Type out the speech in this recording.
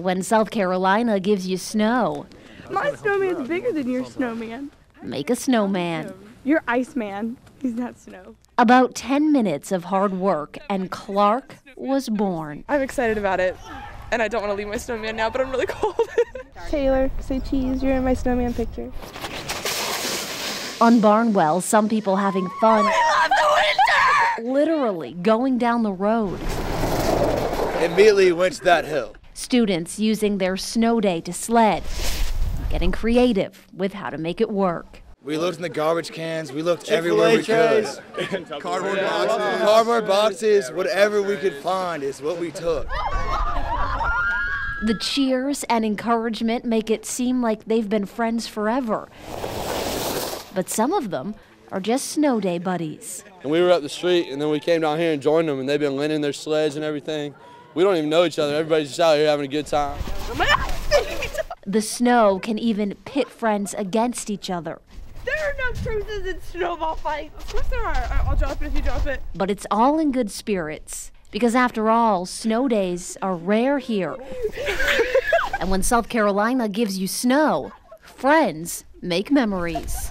When South Carolina gives you snow, My snowman's bigger than your snowman. make a snowman. Your Iceman. He's not snow. About 10 minutes of hard work, and Clark was born. I'm excited about it, and I don't want to leave my snowman now, but I'm really cold. Taylor, say cheese. You're in my snowman picture. On Barnwell, some people having fun. We love the winter! Literally going down the road. Immediately went to that hill. Students using their snow day to sled, getting creative with how to make it work. We looked in the garbage cans. We looked everywhere we could. Cardboard boxes, whatever we could find is what we took. The cheers and encouragement make it seem like they've been friends forever. But some of them are just snow day buddies. And we were up the street, and then we came down here and joined them, and they've been lending their sleds and everything. We don't even know each other. Everybody's just out here having a good time. The snow can even pit friends against each other. There are no truces in snowball fights. Of course there are. I'll drop it if you drop it. But it's all in good spirits, because after all, snow days are rare here. And when South Carolina gives you snow, friends make memories.